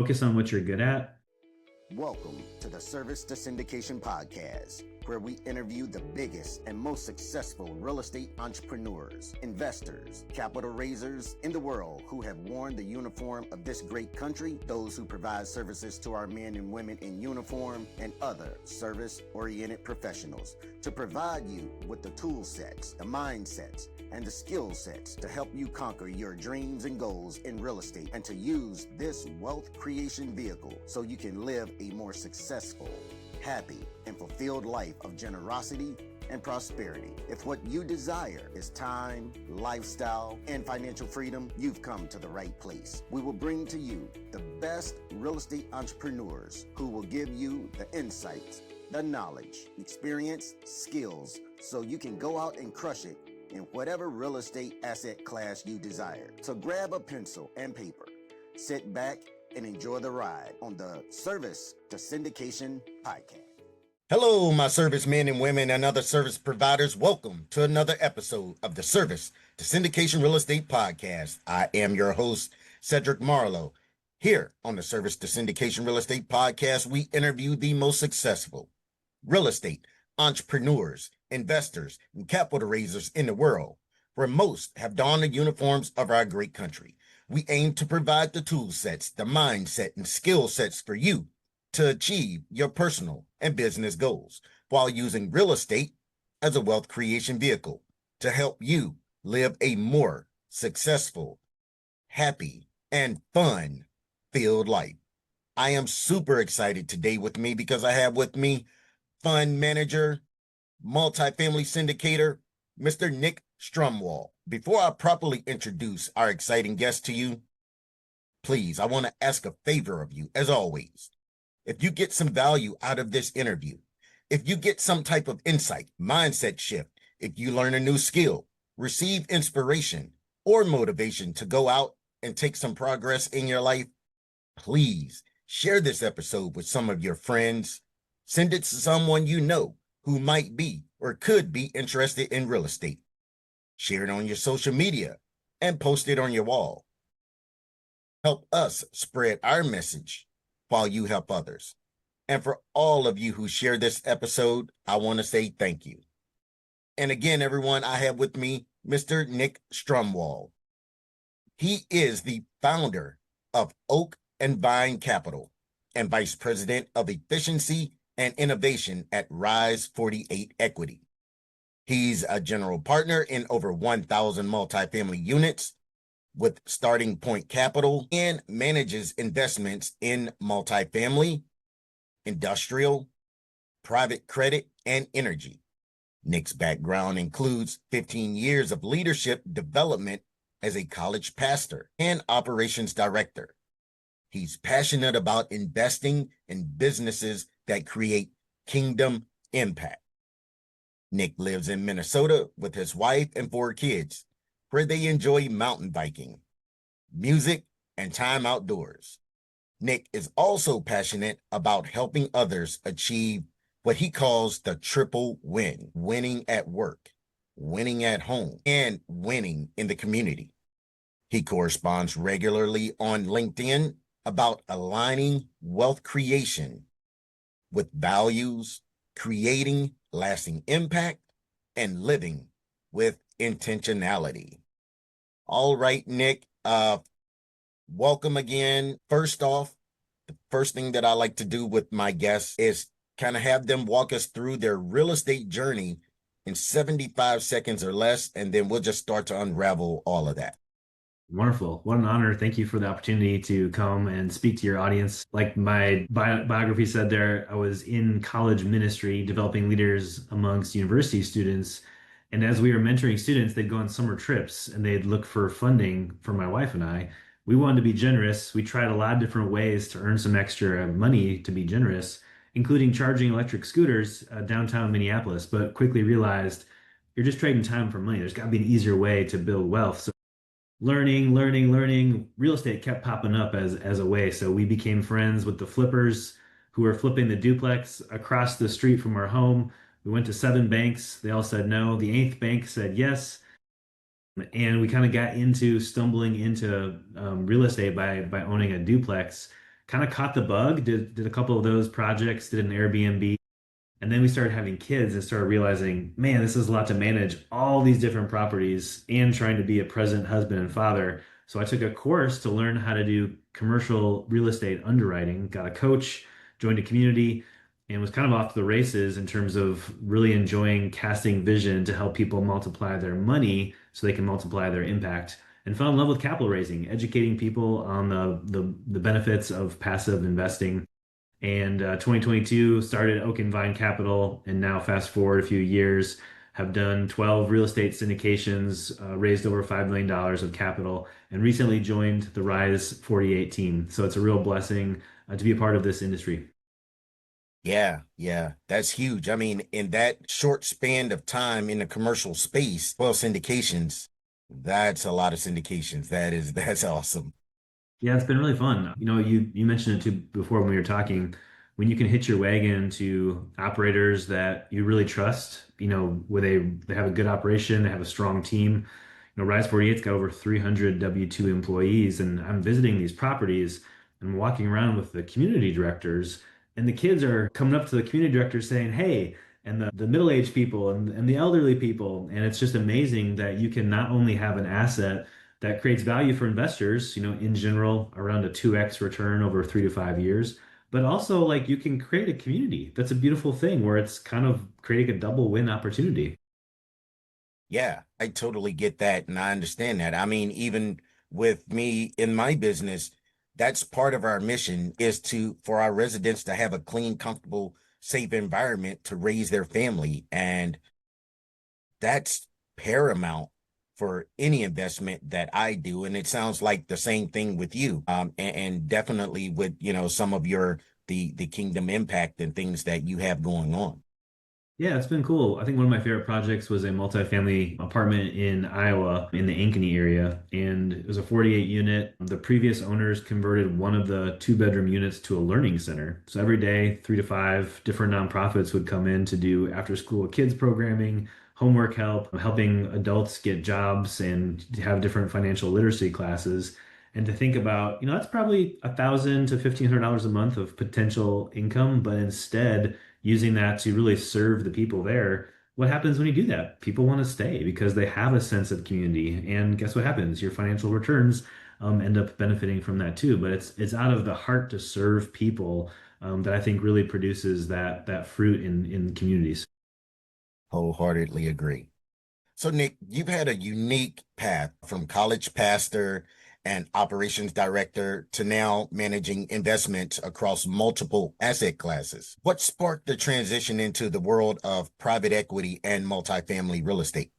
Focus on what you're good at. Welcome to the Service to Syndication Podcast, where we interview the biggest and most successful real estate entrepreneurs, investors, capital raisers in the world who have worn the uniform of this great country, those who provide services to our men and women in uniform, and other service-oriented professionals to provide you with the tool sets, the mindsets, and the skill sets to help you conquer your dreams and goals in real estate and to use this wealth creation vehicle so you can live a more successful, happy, and fulfilled life of generosity and prosperity. If what you desire is time, lifestyle, and financial freedom, you've come to the right place. We will bring to you the best real estate entrepreneurs who will give you the insights, the knowledge, experience, skills, so you can go out and crush it in whatever real estate asset class you desire. So grab a pencil and paper, sit back, and enjoy the ride on the Service to Syndication Podcast. Hello, my servicemen and women and other service providers. Welcome to another episode of the Service to Syndication Real Estate Podcast. I am your host, Cedric Marlowe. Here on the Service to Syndication Real Estate Podcast, we interview the most successful real estate entrepreneurs, investors, and capital raisers in the world, where most have donned the uniforms of our great country. We aim to provide the tool sets, the mindset, and skill sets for you to achieve your personal and business goals while using real estate as a wealth creation vehicle to help you live a more successful, happy, and fun-filled life. I am super excited today with me because I have with me fund manager, multifamily syndicator, Mr. Nick Stromwall. Before I properly introduce our exciting guest to you, please, I want to ask a favor of you, as always. If you get some value out of this interview, if you get some type of insight, mindset shift, if you learn a new skill, receive inspiration or motivation to go out and take some progress in your life, please share this episode with some of your friends. Send it to someone you know who might be or could be interested in real estate. Share it on your social media and post it on your wall. Help us spread our message while you help others. And for all of you who share this episode, I want to say thank you. And again, everyone, I have with me Mr. Nick Stromwall. He is the founder of Oak and Vine Capital and Vice President of Efficiency and Innovation at Rise 48 Equity. He's a general partner in over 1,000 multifamily units with Starting Point Capital and manages investments in multifamily, industrial, private credit, and energy. Nick's background includes 15 years of leadership development as a college pastor and operations director. He's passionate about investing in businesses that create kingdom impact. Nick lives in Minnesota with his wife and 4 kids, where they enjoy mountain biking, music, and time outdoors. Nick is also passionate about helping others achieve what he calls the triple win: winning at work, winning at home, and winning in the community. He corresponds regularly on LinkedIn about aligning wealth creation with values, creating lasting impact, and living with intentionality. All right, Nick, welcome again. First off, the first thing that I like to do with my guests is kind of have them walk us through their real estate journey in 75 seconds or less, and then we'll just start to unravel all of that. Wonderful. What an honor. Thank you for the opportunity to come and speak to your audience. Like my biography said there, I was in college ministry, developing leaders amongst university students. And as we were mentoring students, they'd go on summer trips and they'd look for funding for my wife and I. We wanted to be generous. We tried a lot of different ways to earn some extra money to be generous, including charging electric scooters downtown Minneapolis, but quickly realized you're just trading time for money. There's got to be an easier way to build wealth. So learning, real estate kept popping up as a way. So we became friends with the flippers who were flipping the duplex across the street from our home. We went to 7 banks. They all said no. The 8th bank said yes. And we kind of got into stumbling into real estate by owning a duplex, kind of caught the bug, did a couple of those projects, did an Airbnb. And then we started having kids and started realizing, man, this is a lot to manage all these different properties and trying to be a present husband and father. So I took a course to learn how to do commercial real estate underwriting, got a coach, joined a community, and was kind of off to the races in terms of really enjoying casting vision to help people multiply their money so they can multiply their impact. And fell in love with capital raising, educating people on the benefits of passive investing. And 2022 started Oak and Vine Capital, and now fast forward a few years, have done 12 real estate syndications, raised over $5 million of capital, and recently joined the Rise 48 team. So it's a real blessing to be a part of this industry. Yeah, that's huge. I mean, in that short span of time in the commercial space, 12 syndications, that's a lot of syndications. That's awesome. Yeah, it's been really fun. You mentioned it too before when we were talking, when you can hitch your wagon to operators that you really trust, where they have a good operation, they have a strong team. Rise 48's got over 300 W-2 employees, and I'm visiting these properties and walking around with the community directors, and the kids are coming up to the community directors saying, "Hey," and the middle-aged people and the elderly people. And it's just amazing that you can not only have an asset that creates value for investors, in general, around a 2x return over 3 to 5 years. But also, like, you can create a community. That's a beautiful thing where it's kind of creating a double win opportunity. Yeah, I totally get that. And I understand that. I mean, even with me in my business, that's part of our mission is for our residents to have a clean, comfortable, safe environment to raise their family. And that's paramount for any investment that I do. And it sounds like the same thing with you. And definitely with, some of the kingdom impact and things that you have going on. Yeah, it's been cool. I think one of my favorite projects was a multifamily apartment in Iowa in the Ankeny area. And it was a 48 unit. The previous owners converted one of the 2-bedroom units to a learning center. So every day, 3 to 5 different nonprofits would come in to do after school kids programming, homework help, helping adults get jobs and to have different financial literacy classes. And to think about, that's probably $1,000 to $1,500 a month of potential income, but instead using that to really serve the people there. What happens when you do that? People want to stay because they have a sense of community. And guess what happens? Your financial returns end up benefiting from that too. But it's out of the heart to serve people that I think really produces that fruit in communities. Wholeheartedly agree. So, Nick, you've had a unique path from college pastor and operations director to now managing investments across multiple asset classes. What sparked the transition into the world of private equity and multifamily real estate?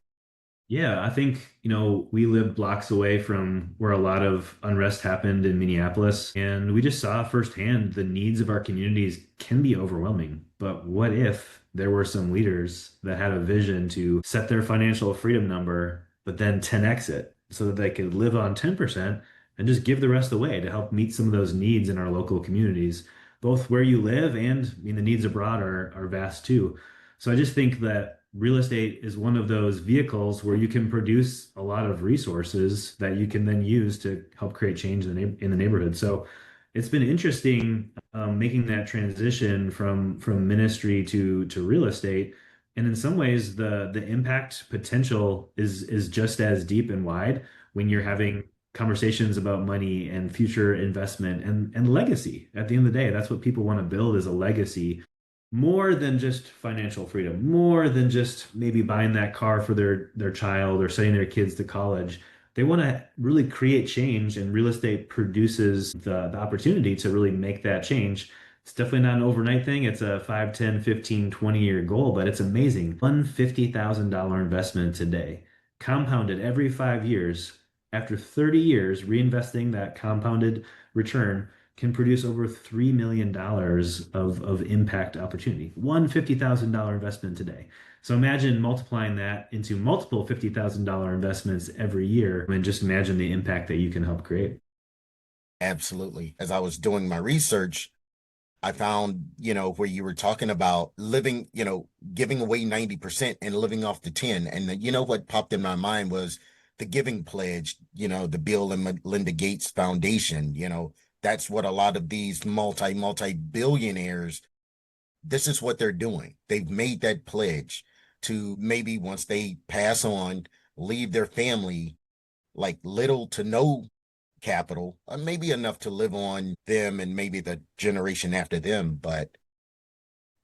Yeah, I think, we live blocks away from where a lot of unrest happened in Minneapolis, and we just saw firsthand the needs of our communities can be overwhelming. But what if there were some leaders that had a vision to set their financial freedom number, but then 10x it so that they could live on 10% and just give the rest away to help meet some of those needs in our local communities, both where you live and the needs abroad are vast too. So I just think that real estate is one of those vehicles where you can produce a lot of resources that you can then use to help create change in the neighborhood. So it's been interesting making that transition from ministry to real estate. And in some ways, the impact potential is just as deep and wide when you're having conversations about money and future investment and legacy. At the end of the day, that's what people want to build is a legacy more than just financial freedom, more than just maybe buying that car for their child or sending their kids to college. They want to really create change, and real estate produces the opportunity to really make that change. It's definitely not an overnight thing. It's a 5, 10, 15, 20-year goal, but it's amazing. $150,000 investment today, compounded every 5 years. After 30 years, reinvesting that compounded return can produce over $3 million of impact opportunity. One $50,000 investment today. So imagine multiplying that into multiple $50,000 investments every year, and just imagine the impact that you can help create. Absolutely. As I was doing my research, I found, where you were talking about living, giving away 90% and living off the 10. And what popped in my mind was the Giving Pledge, the Bill and Melinda Gates Foundation, That's what a lot of these multi billionaires, this is what they're doing. They've made that pledge to maybe once they pass on, leave their family like little to no capital, maybe enough to live on them and maybe the generation after them, but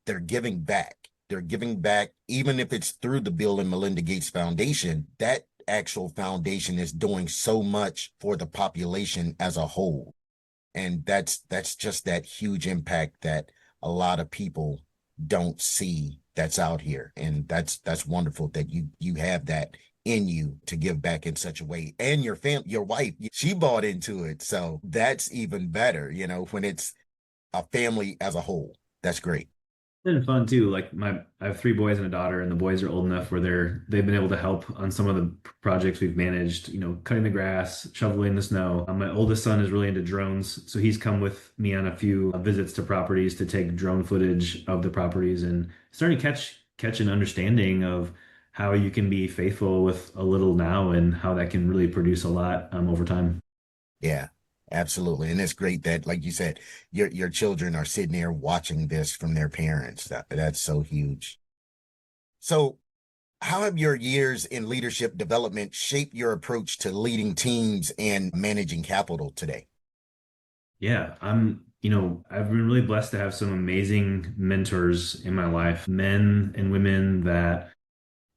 they're giving back. They're giving back, even if it's through the Bill and Melinda Gates Foundation. That actual foundation is doing so much for the population as a whole. And that's just that huge impact that a lot of people don't see that's out here. And that's wonderful that you have that in you to give back in such a way. And your wife, she bought into it. So that's even better, when it's a family as a whole. That's great. Been fun too. Like I have three boys and a daughter, and the boys are old enough where they've been able to help on some of the projects we've managed. Cutting the grass, shoveling the snow. My oldest son is really into drones, so he's come with me on a few visits to properties to take drone footage of the properties and starting to catch an understanding of how you can be faithful with a little now and how that can really produce a lot over time. Yeah, absolutely. And it's great that, like you said, your children are sitting there watching this from their parents. That's so huge. So, how have your years in leadership development shaped your approach to leading teams and managing capital today? Yeah, I've been really blessed to have some amazing mentors in my life, men and women that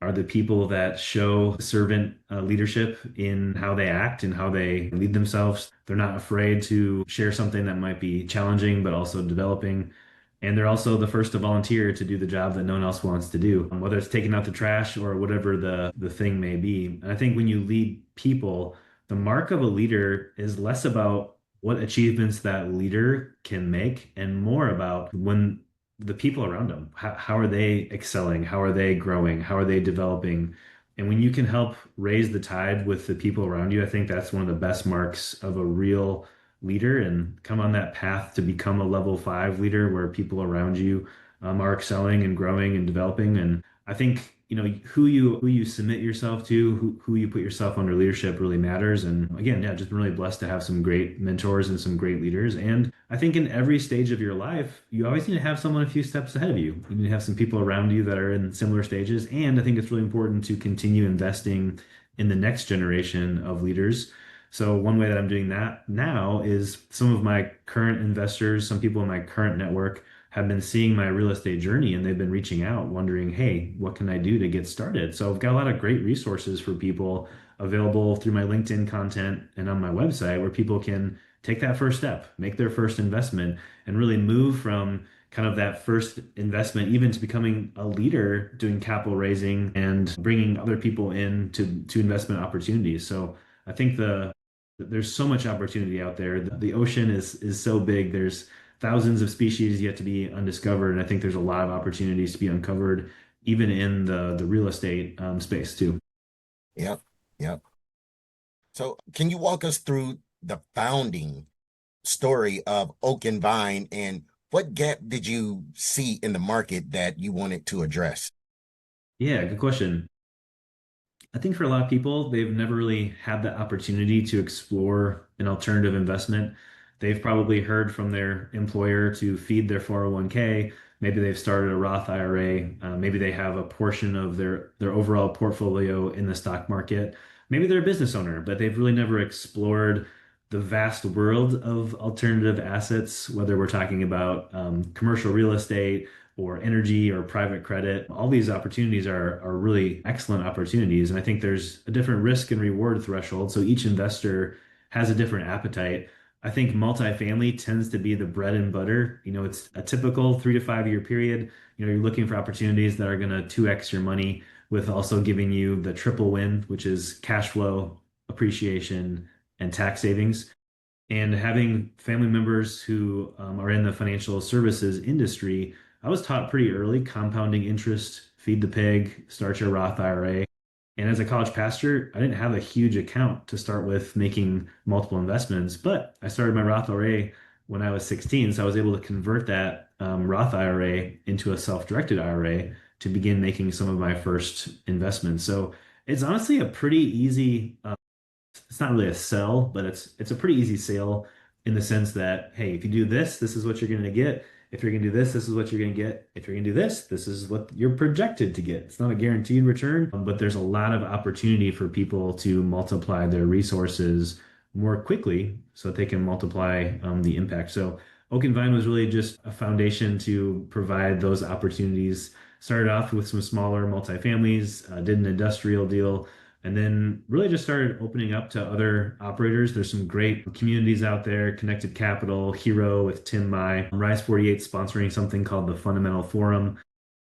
are the people that show servant leadership in how they act and how they lead themselves. They're not afraid to share something that might be challenging, but also developing. And they're also the first to volunteer to do the job that no one else wants to do, whether it's taking out the trash or whatever the thing may be. And I think when you lead people, the mark of a leader is less about what achievements that leader can make and more about when the people around them, how are they excelling? How are they growing? How are they developing? And when you can help raise the tide with the people around you, I think that's one of the best marks of a real leader and come on that path to become a level 5 leader where people around you are excelling and growing and developing. And I think who you submit yourself to, who you put yourself under leadership really matters. And again, yeah, just been really blessed to have some great mentors and some great leaders. And I think in every stage of your life, you always need to have someone a few steps ahead of you. You need to have some people around you that are in similar stages. And I think it's really important to continue investing in the next generation of leaders. So one way that I'm doing that now is some of my current investors, some people in my current network have been seeing my real estate journey and they've been reaching out wondering, hey, what can I do to get started? So I've got a lot of great resources for people available through my LinkedIn content and on my website where people can take that first step, make their first investment, and really move from kind of that first investment even to becoming a leader doing capital raising and bringing other people in to investment opportunities. So I think there's so much opportunity out there. The ocean is so big. There's thousands of species yet to be undiscovered. And I think there's a lot of opportunities to be uncovered, even in the real estate space too. Yep. Yep. So can you walk us through the founding story of Oak and Vine and what gap did you see in the market that you wanted to address? Yeah, good question. I think for a lot of people, they've never really had the opportunity to explore an alternative investment. They've probably heard from their employer to feed their 401k. Maybe they've started a Roth IRA. Maybe they have a portion of their overall portfolio in the stock market. Maybe they're a business owner, but they've really never explored the vast world of alternative assets, whether we're talking about commercial real estate or energy or private credit. All these opportunities are really excellent opportunities. And I think there's a different risk and reward threshold. So each investor has a different appetite. I think multifamily tends to be the bread and butter. It's a typical 3 to 5 year period. You're looking for opportunities that are going to 2x your money with also giving you the triple win, which is cash flow, appreciation, and tax savings. And having family members who are in the financial services industry, I was taught pretty early compounding interest, feed the pig, start your Roth IRA. And as a college pastor, I didn't have a huge account to start with making multiple investments, but I started my Roth IRA when I was 16. So I was able to convert that Roth IRA into a self-directed IRA to begin making some of my first investments. So it's honestly a pretty easy, it's not really a sell, but it's a pretty easy sale in the sense that, hey, if you do this, this is what you're going to get. If you're going to do this, this is what you're going to get. If you're going to do this, this is what you're projected to get. It's not a guaranteed return, but there's a lot of opportunity for people to multiply their resources more quickly so that they can multiply the impact. So Oak and Vine was really just a foundation to provide those opportunities. Started off with some smaller multifamilies, did an industrial deal, and then really just started opening up to other operators. There's some great communities out there, Connected Capital, Hero with Tim Mai, Rise 48 sponsoring something called the Fundamental Forum.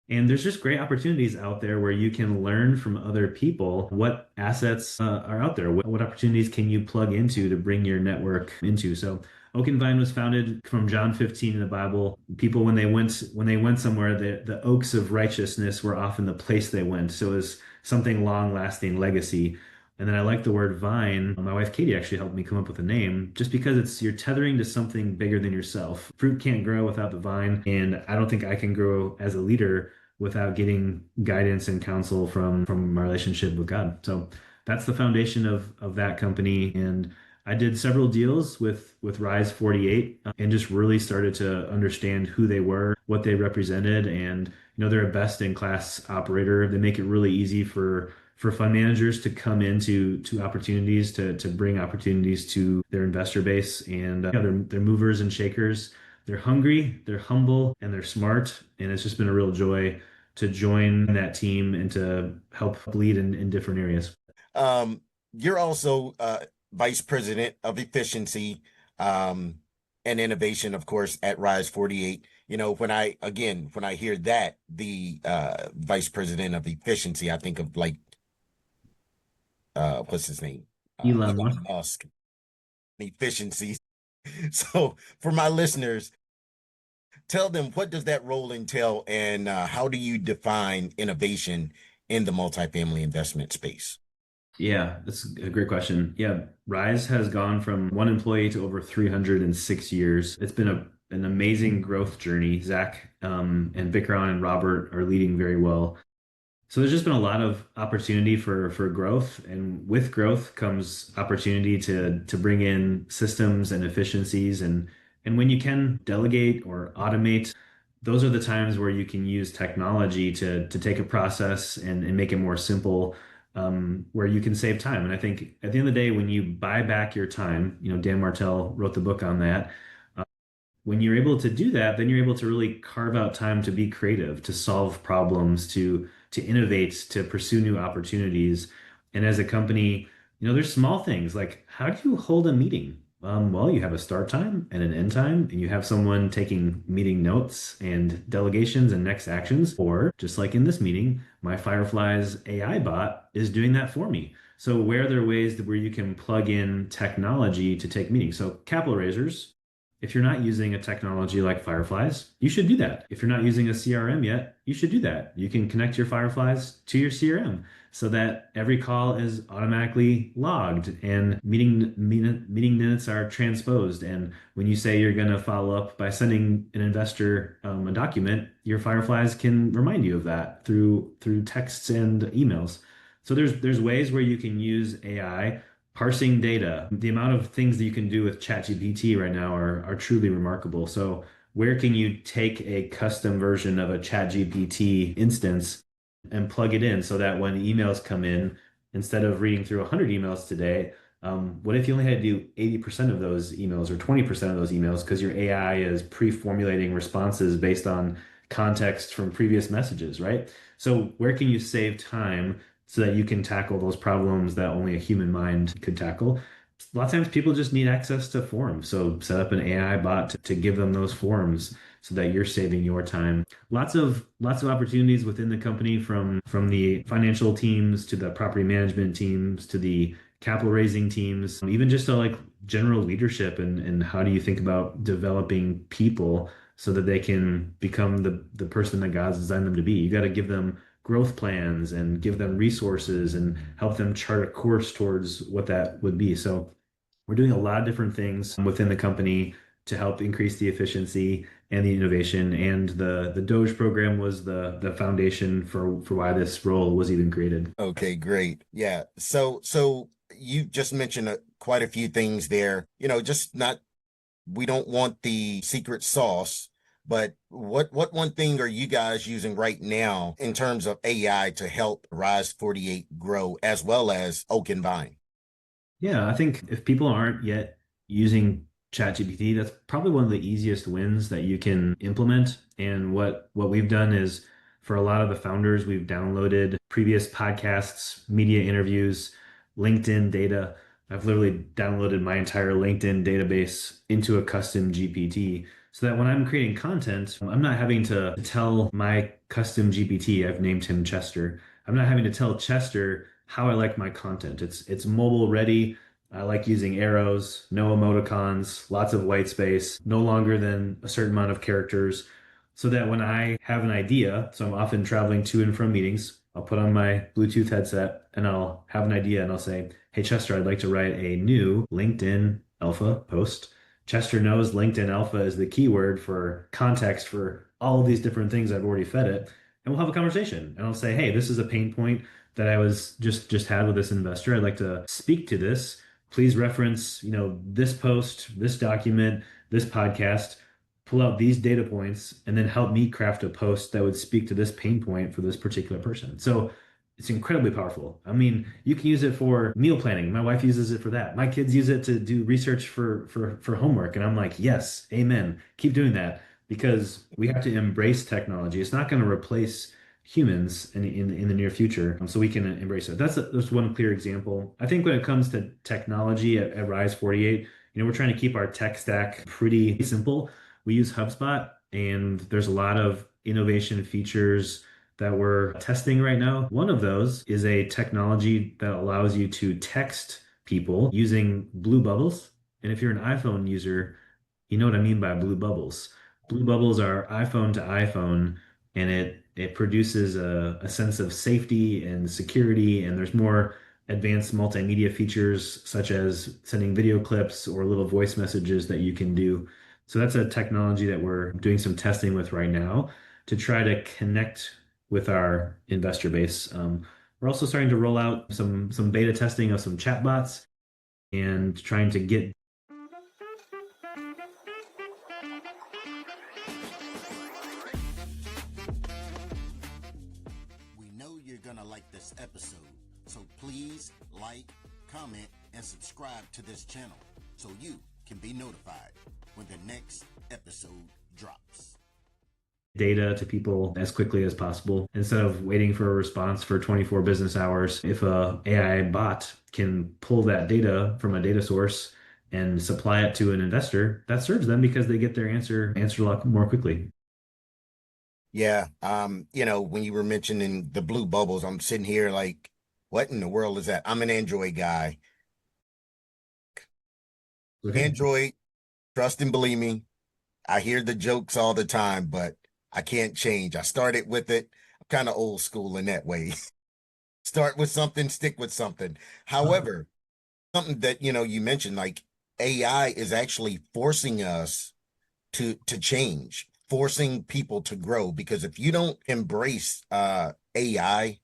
And there's just great opportunities out there where you can learn from other people what assets are out there. What opportunities can you plug into to bring your network into? So Oak and Vine was founded from John 15 in the Bible. People, when they went somewhere, the oaks of righteousness were often the place they went. So it was something long-lasting legacy. And then I like the word vine. My wife Katie actually helped me come up with a name just because you're tethering to something bigger than yourself. Fruit can't grow without the vine, and I don't think I can grow as a leader without getting guidance and counsel from my relationship with God. So that's the foundation of that company. And I did several deals with Rise 48 and just really started to understand who they were, what they represented, and they're a best in class operator. They make it really easy for fund managers to come into opportunities to bring opportunities to their investor base. And they're movers and shakers. They're hungry, they're humble, and they're smart. And it's just been a real joy to join that team and to help lead in different areas. You're also Vice President of Efficiency and Innovation, of course, at Rise 48. When I hear that, the Vice President of Efficiency, I think of like, what's his name? Elon Musk. Efficiency. So for my listeners, tell them, what does that role entail, and how do you define innovation in the multifamily investment space? Yeah, that's a great question. Yeah, Rise has gone from one employee to over 306 years. It's been an amazing growth journey. Zach and Vikram and Robert are leading very well. So there's just been a lot of opportunity for growth, and with growth comes opportunity to bring in systems and efficiencies, and when you can delegate or automate, those are the times where you can use technology to take a process and make it more simple, where you can save time. And I think at the end of the day, when you buy back your time, Dan Martell wrote the book on that. When you're able to do that, then you're able to really carve out time to be creative, to solve problems, to innovate, to pursue new opportunities. And as a company, there's small things like, how do you hold a meeting? Well, you have a start time and an end time, and you have someone taking meeting notes and delegations and next actions. Or just like in this meeting, my Firefly's AI bot is doing that for me. So where are there ways where you can plug in technology to take meetings? So capital raisers, if you're not using a technology like Fireflies, you should do that. If you're not using a CRM yet, you should do that. You can connect your Fireflies to your CRM so that every call is automatically logged and meeting minutes are transposed. And when you say you're going to follow up by sending an investor a document, your Fireflies can remind you of that through texts and emails. So there's ways where you can use AI. Parsing data, the amount of things that you can do with ChatGPT right now are truly remarkable. So where can you take a custom version of a ChatGPT instance and plug it in so that when emails come in, instead of reading through 100 emails today, what if you only had to do 80% of those emails or 20% of those emails because your AI is pre-formulating responses based on context from previous messages, right? So where can you save time so that you can tackle those problems that only a human mind could tackle? A lot of times people just need access to forms. So set up an AI bot to give them those forms so that you're saving your time. Lots of opportunities within the company, from the financial teams to the property management teams to the capital raising teams, even just to like general leadership and how do you think about developing people so that they can become the person that God's designed them to be. You got to give them growth plans and give them resources and help them chart a course towards what that would be. So we're doing a lot of different things within the company to help increase the efficiency and the innovation. And the Doge program was the foundation for why this role was even created. Okay, great. Yeah. So you just mentioned quite a few things there, just not we don't want the secret sauce, but what one thing are you guys using right now in terms of AI to help Rise 48 grow as well as Oak and Vine? Yeah, I think if people aren't yet using ChatGPT, that's probably one of the easiest wins that you can implement. And what we've done is for a lot of the founders, we've downloaded previous podcasts, media interviews, LinkedIn data. I've literally downloaded my entire LinkedIn database into a custom GPT so that when I'm creating content, I'm not having to tell my custom GPT, I've named him Chester. I'm not having to tell Chester how I like my content. It's mobile ready. I like using arrows, no emoticons, lots of white space, no longer than a certain amount of characters, so that when I have an idea, so I'm often traveling to and from meetings, I'll put on my Bluetooth headset and I'll have an idea and I'll say, "Hey Chester, I'd like to write a new LinkedIn Alpha post." Chester knows LinkedIn Alpha is the keyword for context for all of these different things I've already fed it. And we'll have a conversation and I'll say, "Hey, this is a pain point that I was just had with this investor. I'd like to speak to this. Please reference, this post, this document, this podcast, pull out these data points, and then help me craft a post that would speak to this pain point for this particular person." So it's incredibly powerful. I mean, you can use it for meal planning. My wife uses it for that. My kids use it to do research for homework. And I'm like, yes, amen. Keep doing that because we have to embrace technology. It's not going to replace humans in the near future. So we can embrace it. That's one clear example. I think when it comes to technology at Rise 48, we're trying to keep our tech stack pretty simple. We use HubSpot, and there's a lot of innovation features that we're testing right now. One of those is a technology that allows you to text people using blue bubbles. And if you're an iPhone user, you know what I mean by blue bubbles. Blue bubbles are iPhone to iPhone, and it produces a sense of safety and security, and there's more advanced multimedia features such as sending video clips or little voice messages that you can do. So that's a technology that we're doing some testing with right now to try to connect with our investor base. We're also starting to roll out some beta testing of some chatbots and trying to get. We know you're gonna like this episode, so please like, comment, and subscribe to this channel so you can be notified when the next episode drops. Data to people as quickly as possible instead of waiting for a response for 24 business hours. If a AI bot can pull that data from a data source and supply it to an investor, that serves them because they get their answer a lot more quickly. Yeah. When you were mentioning the blue bubbles, I'm sitting here like, what in the world is that? I'm an Android guy. Okay. Android, trust and believe me, I hear the jokes all the time, but I can't change. I started with it. I'm kind of old school in that way. Start with something, stick with something. However, something that, you mentioned, like AI is actually forcing us to change, forcing people to grow, because if you don't embrace AI,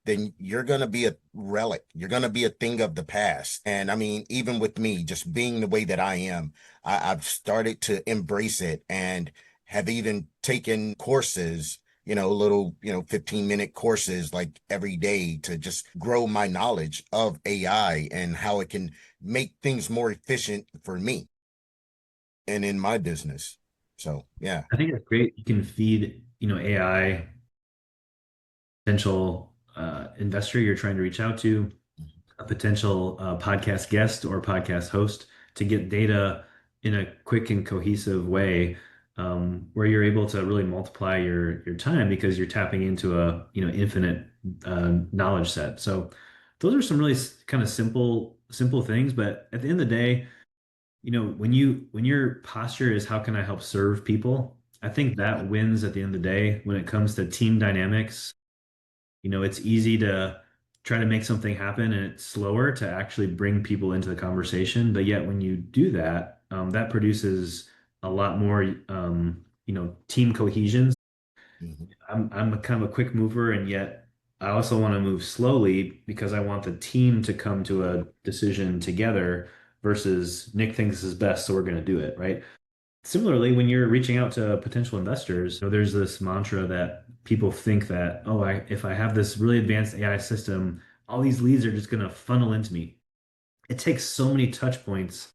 then you're going to be a relic. You're going to be a thing of the past. And I mean, even with me, just being the way that I am, I've started to embrace it and have even taken courses, little, 15-minute courses like every day to just grow my knowledge of AI and how it can make things more efficient for me and in my business. So, yeah. I think it's great. You can feed, AI potential investor you're trying to reach out to, a potential podcast guest or podcast host to get data in a quick and cohesive way, where you're able to really multiply your time because you're tapping into a infinite knowledge set. So those are some really kind of simple things, but at the end of the day, when your posture is how can I help serve people, I think that wins at the end of the day. When it comes to team dynamics, it's easy to try to make something happen and it's slower to actually bring people into the conversation. But yet when you do that, that produces a lot more, team cohesion. I'm a kind of a quick mover, and yet I also want to move slowly because I want the team to come to a decision together versus Nick thinks this is best, so we're going to do it, right? Similarly, when you're reaching out to potential investors, there's this mantra that people think that, oh, if I have this really advanced AI system, all these leads are just going to funnel into me. It takes so many touch points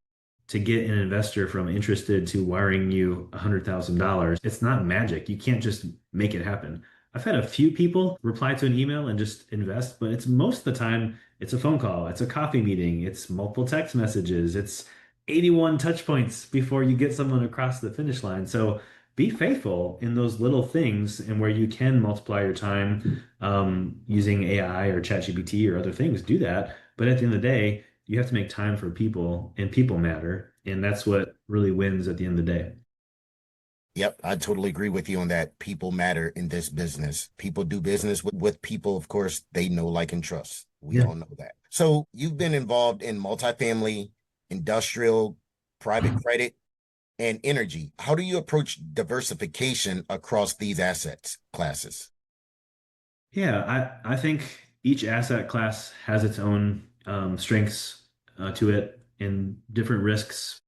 to get an investor from interested to wiring you $100,000. It's not magic. You can't just make it happen. I've had a few people reply to an email and just invest, but it's most of the time it's a phone call, it's a coffee meeting, it's multiple text messages, it's 81 touch points before you get someone across the finish line. So be faithful in those little things and where you can multiply your time using AI or ChatGPT or other things, do that. But at the end of the day, you have to make time for people, and people matter. And that's what really wins at the end of the day. Yep, I totally agree with you on that. People matter in this business. People do business with people, of course, they know, like, and trust. We all know that. So you've been involved in multifamily, industrial, private credit, and energy. How do you approach diversification across these asset classes? Yeah, I think each asset class has its own strengths to it and different risks.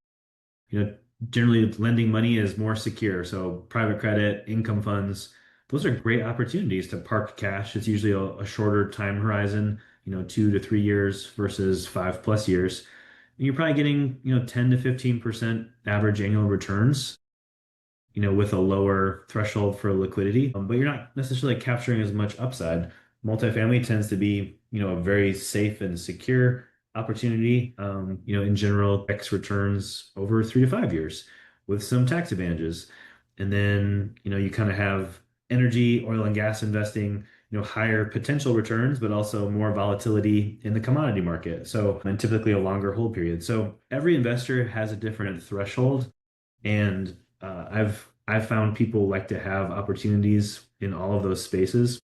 Generally lending money is more secure. So private credit, income funds, those are great opportunities to park cash. It's usually a shorter time horizon, 2 to 3 years versus 5+ years. And you're probably getting, 10 to 15% average annual returns, with a lower threshold for liquidity, but you're not necessarily capturing as much upside. Multifamily tends to be, a very safe and secure opportunity. In general, X returns over 3 to 5 years with some tax advantages. And then, you kind of have energy, oil and gas investing, higher potential returns, but also more volatility in the commodity market. So, and typically a longer hold period. So every investor has a different threshold. And I've found people like to have opportunities in all of those spaces.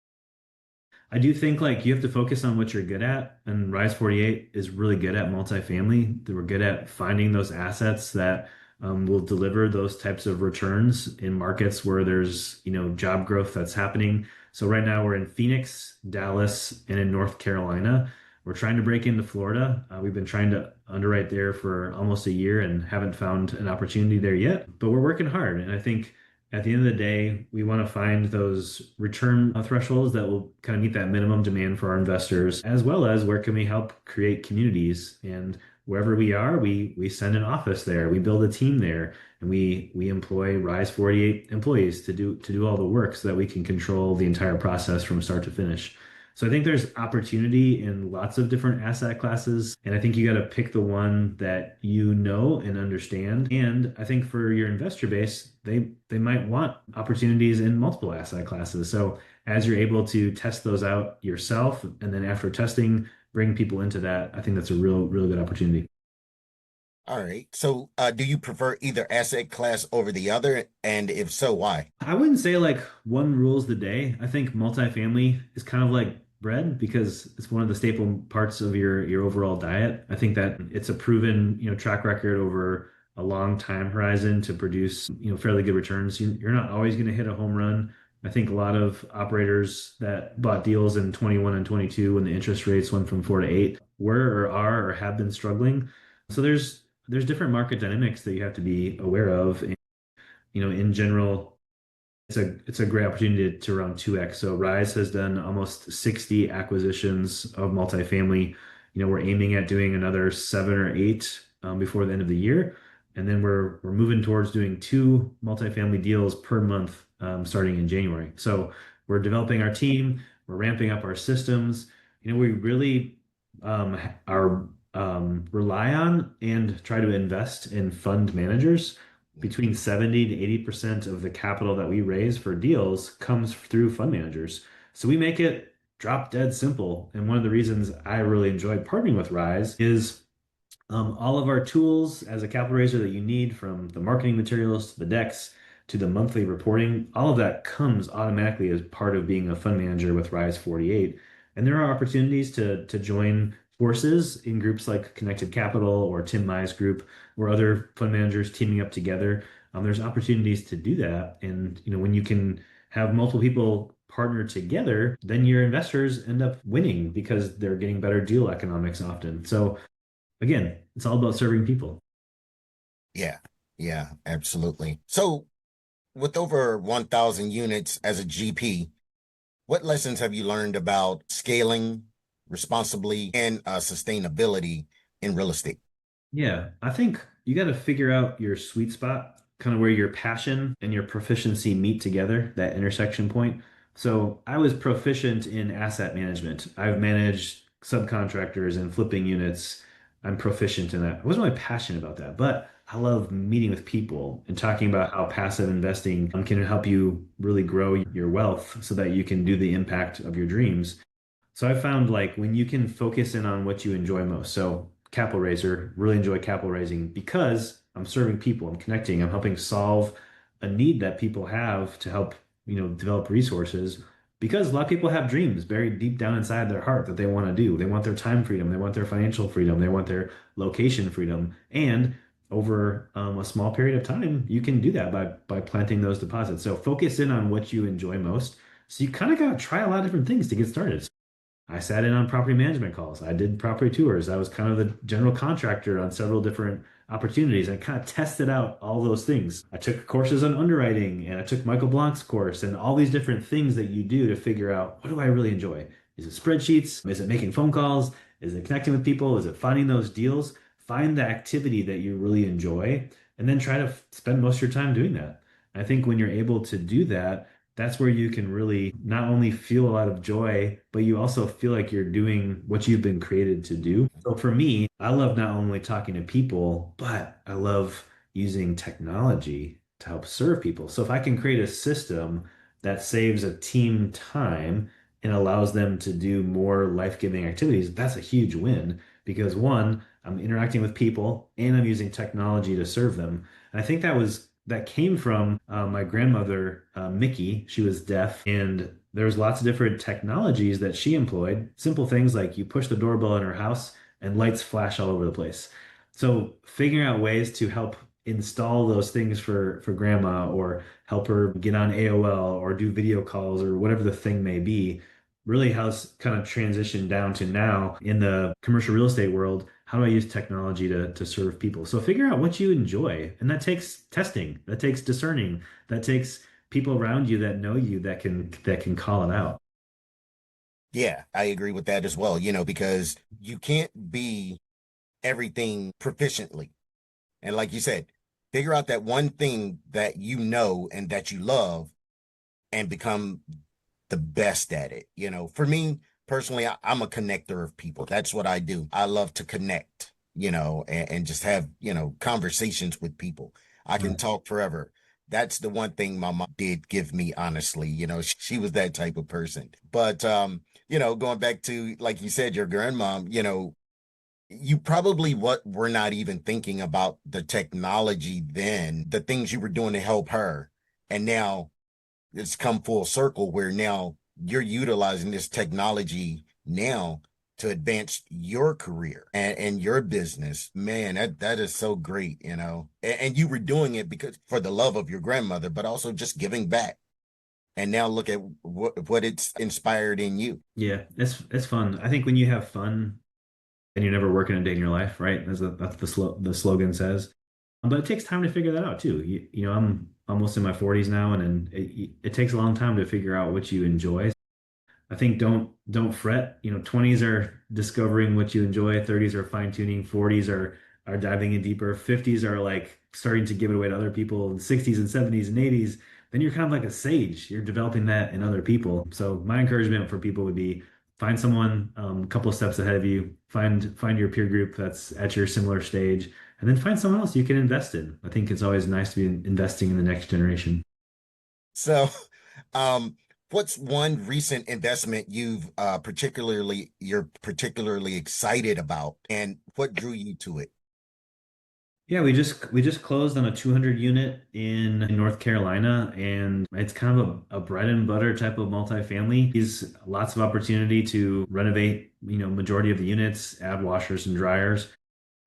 I do think like you have to focus on what you're good at, and Rise 48 is really good at multifamily. We're good at finding those assets that will deliver those types of returns in markets where there's job growth that's happening. So right now we're in Phoenix, Dallas, and in North Carolina. We're trying to break into Florida. We've been trying to underwrite there for almost a year and haven't found an opportunity there yet, but we're working hard. And I think at the end of the day, we want to find those return thresholds that will kind of meet that minimum demand for our investors, as well as where can we help create communities. And wherever we are, we send an office there, we build a team there, and we employ Rise 48 employees to do all the work so that we can control the entire process from start to finish. So I think there's opportunity in lots of different asset classes, and I think you got to pick the one that you know and understand. And I think for your investor base, they might want opportunities in multiple asset classes. So as you're able to test those out yourself, and then after testing, bring people into that, I think that's a real good opportunity. All right. So do you prefer either asset class over the other? And if so, why? I wouldn't say like one rules the day. I think multifamily is kind of like bread because it's one of the staple parts of your overall diet. I think that it's a proven, track record over a long time horizon to produce, fairly good returns. You're not always going to hit a home run. I think a lot of operators that bought deals in 21 and 22 when the interest rates went from 4 to 8 were or are or have been struggling. So there's different market dynamics that you have to be aware of. And, in general, it's a great opportunity to run 2x. So Rise has done almost 60 acquisitions of multifamily. We're aiming at doing another 7 or 8 before the end of the year. And then we're moving towards doing 2 multifamily deals per month starting in January. So we're developing our team, we're ramping up our systems. We really are rely on and try to invest in fund managers. Between 70 to 80% of the capital that we raise for deals comes through fund managers. So we make it drop dead simple. And one of the reasons I really enjoyed partnering with Rise is all of our tools as a capital raiser that you need, from the marketing materials to the decks to the monthly reporting, all of that comes automatically as part of being a fund manager with Rise 48. And there are opportunities to join forces in groups like Connected Capital or Tim Mai's group or other fund managers teaming up together. There's opportunities to do that. And, when you can have multiple people partner together, then your investors end up winning because they're getting better deal economics often. So again, it's all about serving people. Yeah, yeah, absolutely. So, with over 1,000 units as a GP, what lessons have you learned about scaling responsibly and sustainability in real estate? Yeah, I think you got to figure out your sweet spot, kind of where your passion and your proficiency meet together, that intersection point. So I was proficient in asset management. I've managed subcontractors and flipping units. I'm proficient in that. I wasn't really passionate about that, but I love meeting with people and talking about how passive investing can help you really grow your wealth so that you can do the impact of your dreams. So I found like when you can focus in on what you enjoy most. So capital raiser, really enjoy capital raising because I'm serving people, I'm connecting, I'm helping solve a need that people have to help, develop resources. Because a lot of people have dreams buried deep down inside their heart that they want to do. They want their time freedom, they want their financial freedom, they want their location freedom. And over a small period of time, you can do that by planting those deposits. So focus in on what you enjoy most. So you kind of got to try a lot of different things to get started. I sat in on property management calls. I did property tours. I was kind of the general contractor on several different opportunities. I kind of tested out all those things. I took courses on underwriting and I took Michael Blanc's course and all these different things that you do to figure out what do I really enjoy? Is it spreadsheets? Is it making phone calls? Is it connecting with people? Is it finding those deals? Find the activity that you really enjoy and then try to spend most of your time doing that. I think when you're able to do that, that's where you can really not only feel a lot of joy, but you also feel like you're doing what you've been created to do. So for me, I love not only talking to people, but I love using technology to help serve people. So if I can create a system that saves a team time and allows them to do more life-giving activities, that's a huge win because one, I'm interacting with people and I'm using technology to serve them. And I think that came from my grandmother, Mickey. She was deaf, and there was lots of different technologies that she employed. Simple things like you push the doorbell in her house and lights flash all over the place. So figuring out ways to help install those things for grandma or help her get on AOL or do video calls or whatever the thing may be really has kind of transitioned down to now in the commercial real estate world. How do I use technology to serve people? So figure out what you enjoy. And that takes testing, that takes discerning, that takes people around you that know you that can call it out. Yeah, I agree with that as well, because you can't be everything proficiently. And like you said, figure out that one thing that you know and that you love and become the best at it. For me personally, I'm a connector of people. That's what I do. I love to connect, and just have, conversations with people. I can talk forever. That's the one thing my mom did give me, honestly. She was that type of person. But, going back to, like you said, your grandmom, you probably were not even thinking about the technology then, the things you were doing to help her. And now it's come full circle where now you're utilizing this technology now to advance your career and your business. Man, that is so great, and you were doing it because for the love of your grandmother, but also just giving back. And now look at what it's inspired in you. Yeah, it's fun. I think when you have fun and you're never working a day in your life, right? That's the slogan says. But it takes time to figure that out too. I'm almost in my 40s now, and it takes a long time to figure out what you enjoy. I think don't fret. 20s are discovering what you enjoy, 30s are fine tuning, 40s are diving in deeper, 50s are like starting to give it away to other people, and 60s and 70s and 80s, then you're kind of like a sage. You're developing that in other people. So my encouragement for people would be find someone a couple of steps ahead of you, find your peer group that's at your similar stage, and then find someone else you can invest in. I think it's always nice to be investing in the next generation. So, what's one recent investment you're particularly excited about, and what drew you to it? Yeah, we just closed on a 200 unit in North Carolina, and it's kind of a bread and butter type of multifamily. There's lots of opportunity to renovate, majority of the units, add washers and dryers.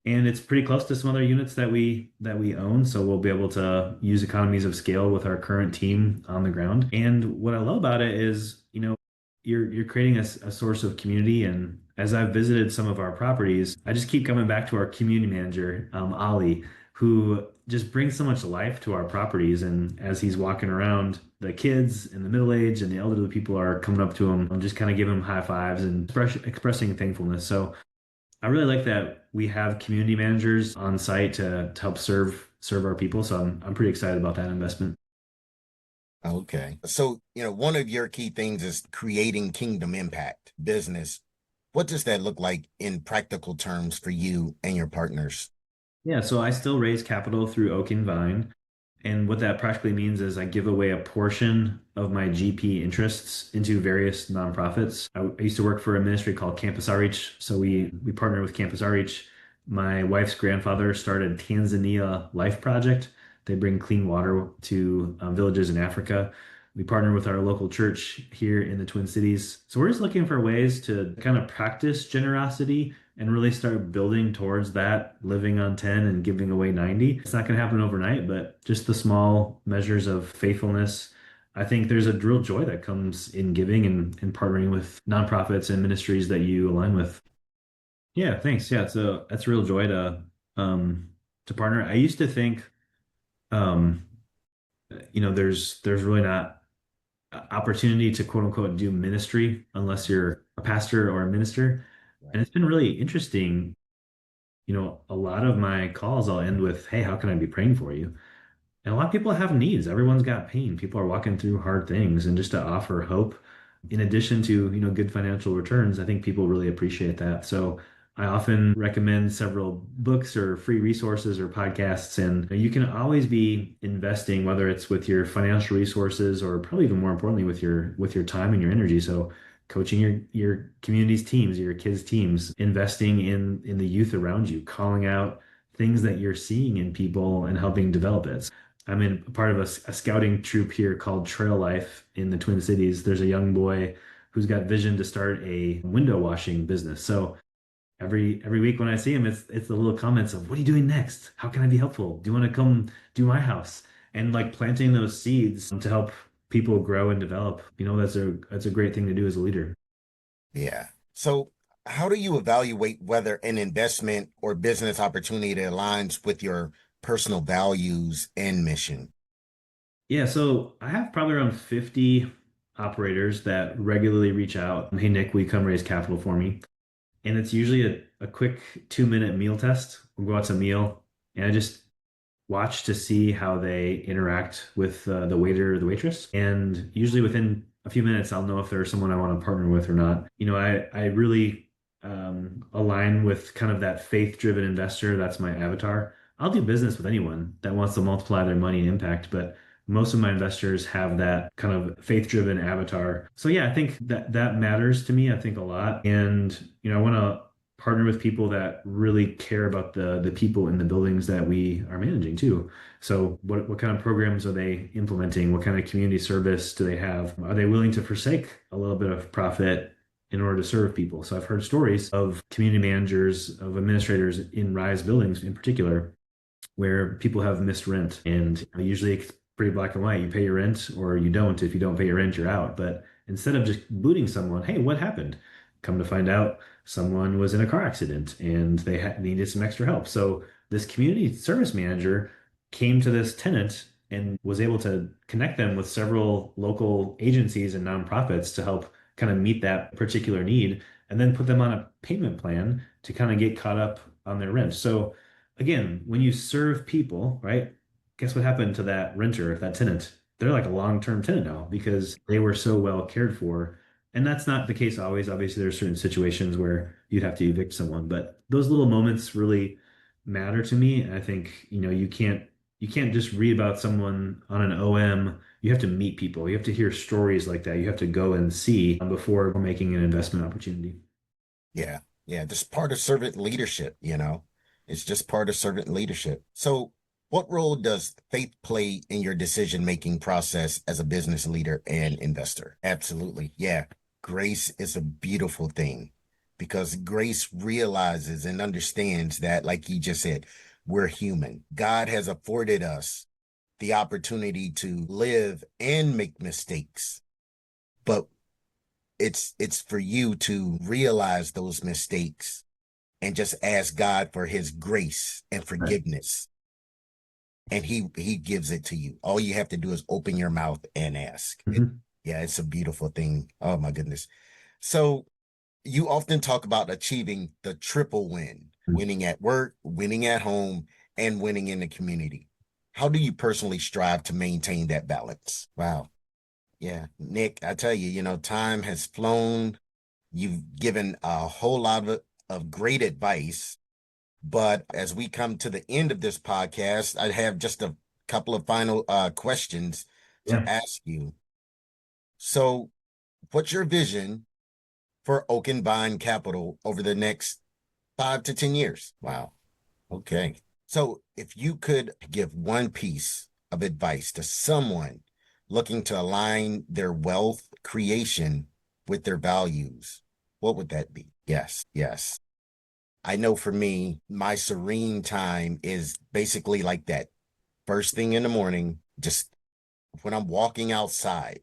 And it's pretty close to some other units that we own, so we'll be able to use economies of scale with our current team on the ground. And what I love about it is, you're creating a source of community and as I've visited some of our properties, I just keep coming back to our community manager, Ali, who just brings so much life to our properties. And as he's walking around, the kids and the middle age and the elderly people are coming up to him and just kind of giving him high fives and expressing thankfulness. So I really like that we have community managers on site to help serve our people. So I'm pretty excited about that investment. Okay. So, one of your key things is creating kingdom impact business. What does that look like in practical terms for you and your partners? Yeah, so I still raise capital through Oak and Vine. And what that practically means is I give away a portion of my GP interests into various nonprofits. I used to work for a ministry called Campus Outreach. So we partner with Campus Outreach. My wife's grandfather started Tanzania Life Project. They bring clean water to villages in Africa. We partner with our local church here in the Twin Cities. So we're just looking for ways to kind of practice generosity and really start building towards that, living on 10 and giving away 90. It's not going to happen overnight, but just the small measures of faithfulness. I think there's a real joy that comes in giving and partnering with nonprofits and ministries that you align with. Yeah, thanks. Yeah, that's a real joy to partner. I used to think um there's really not opportunity to quote unquote do ministry unless you're a pastor or a minister. And Right. it's been really interesting. A lot of my calls I'll end with, "Hey, how can I be praying for you?" And a lot of people have needs. Everyone's got pain. People are walking through hard things. And just to offer hope, in addition to, good financial returns, I think people really appreciate that. So I often recommend several books or free resources or podcasts. And you can always be investing, whether it's with your financial resources or probably even more importantly with your time and your energy. So coaching your community's teams, your kids' teams, investing in the youth around you, calling out things that you're seeing in people and helping develop it. I'm in part of a scouting troop here called Trail Life in the Twin Cities. There's a young boy who's got vision to start a window washing business. So every week when I see him, it's the little comments of, "What are you doing next? How can I be helpful? Do you want to come do my house?" And like planting those seeds to help people grow and develop. That's a great thing to do as a leader. Yeah. So, how do you evaluate whether an investment or business opportunity aligns with your personal values and mission? Yeah, so I have probably around 50 operators that regularly reach out. "Hey, Nick, will you come raise capital for me?" And it's usually a quick 2-minute meal test. We'll go out to meal, and I just watch to see how they interact with the waiter or the waitress. And usually within a few minutes, I'll know if there's someone I want to partner with or not. I really align with kind of that faith-driven investor. That's my avatar. I'll do business with anyone that wants to multiply their money and impact, but most of my investors have that kind of faith-driven avatar. So yeah, I think that matters to me. I think a lot, and I want to partner with people that really care about the people in the buildings that we are managing too. So what kind of programs are they implementing? What kind of community service do they have? Are they willing to forsake a little bit of profit in order to serve people? So I've heard stories of community managers, of administrators in Rise buildings in particular, where people have missed rent. And usually it's pretty black and white. You pay your rent or you don't. If you don't pay your rent, you're out. But instead of just booting someone, "Hey, what happened?" Come to find out someone was in a car accident and they needed some extra help. So this community service manager came to this tenant and was able to connect them with several local agencies and nonprofits to help kind of meet that particular need and then put them on a payment plan to kind of get caught up on their rent. So again, when you serve people, right? Guess what happened to that renter, that tenant? They're like a long-term tenant now because they were so well cared for. And that's not the case always. Obviously, there are certain situations where you'd have to evict someone, but those little moments really matter to me. And I think, you can't just read about someone on an OM. You have to meet people. You have to hear stories like that. You have to go and see before making an investment opportunity. Yeah. Yeah. Just part of servant leadership. It's just part of servant leadership. So, what role does faith play in your decision-making process as a business leader and investor? Absolutely. Yeah. Grace is a beautiful thing because grace realizes and understands that, like you just said, we're human. God has afforded us the opportunity to live and make mistakes, but it's for you to realize those mistakes and just ask God for his grace and forgiveness. And he gives it to you. All you have to do is open your mouth and ask. Yeah, it's a beautiful thing. Oh my goodness. So you often talk about achieving the triple win, winning at work, winning at home, and winning in the community. How do you personally strive to maintain that balance? Wow. Yeah, Nick, I tell you, time has flown. You've given a whole lot of great advice. But as we come to the end of this podcast, I have just a couple of final questions to ask you. So, what's your vision for Oak and Vine Capital over the next 5 to 10 years? Wow. Okay. So, if you could give one piece of advice to someone looking to align their wealth creation with their values, what would that be? Yes. I know for me, my serene time is basically like that. First thing in the morning, just when I'm walking outside.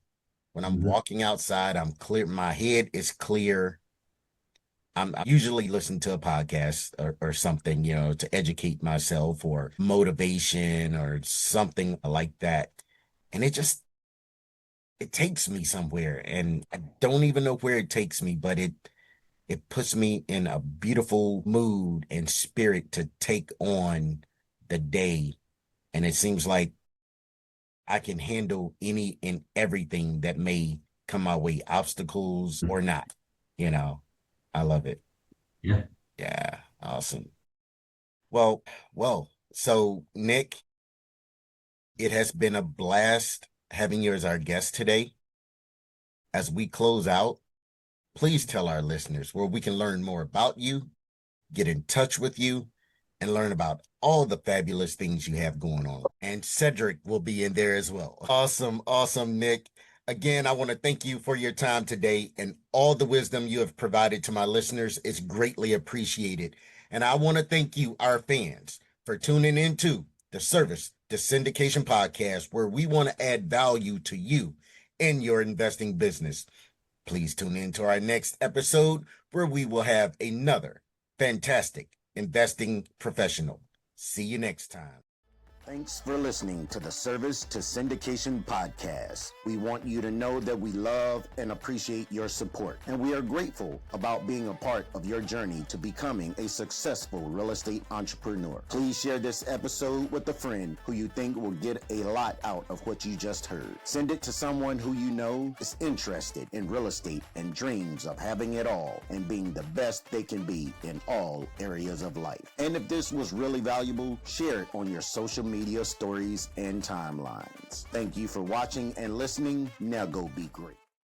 I'm clear. My head is clear. I usually listen to a podcast or something, to educate myself or motivation or something like that. And it takes me somewhere, and I don't even know where it takes me, but it puts me in a beautiful mood and spirit to take on the day. And it seems like I can handle any and everything that may come my way, obstacles or not. I love it. Yeah. Yeah. Awesome. Well, so Nick, it has been a blast having you as our guest today. As we close out, please tell our listeners where we can learn more about you, get in touch with you, and learn about all the fabulous things you have going on. And Cedric will be in there as well. Awesome, Nick. Again, I want to thank you for your time today, and all the wisdom you have provided to my listeners is greatly appreciated. And I want to thank you, our fans, for tuning into the Service to Syndication Podcast, where we want to add value to you in your investing business. Please tune in to our next episode, where we will have another fantastic investing professional. See you next time. Thanks for listening to the Service to Syndication Podcast. We want you to know that we love and appreciate your support, and we are grateful about being a part of your journey to becoming a successful real estate entrepreneur. Please share this episode with a friend who you think will get a lot out of what you just heard. Send it to someone who you know is interested in real estate and dreams of having it all and being the best they can be in all areas of life. And if this was really valuable, share it on your social media stories and timelines. Thank you for watching and listening. Now go be great.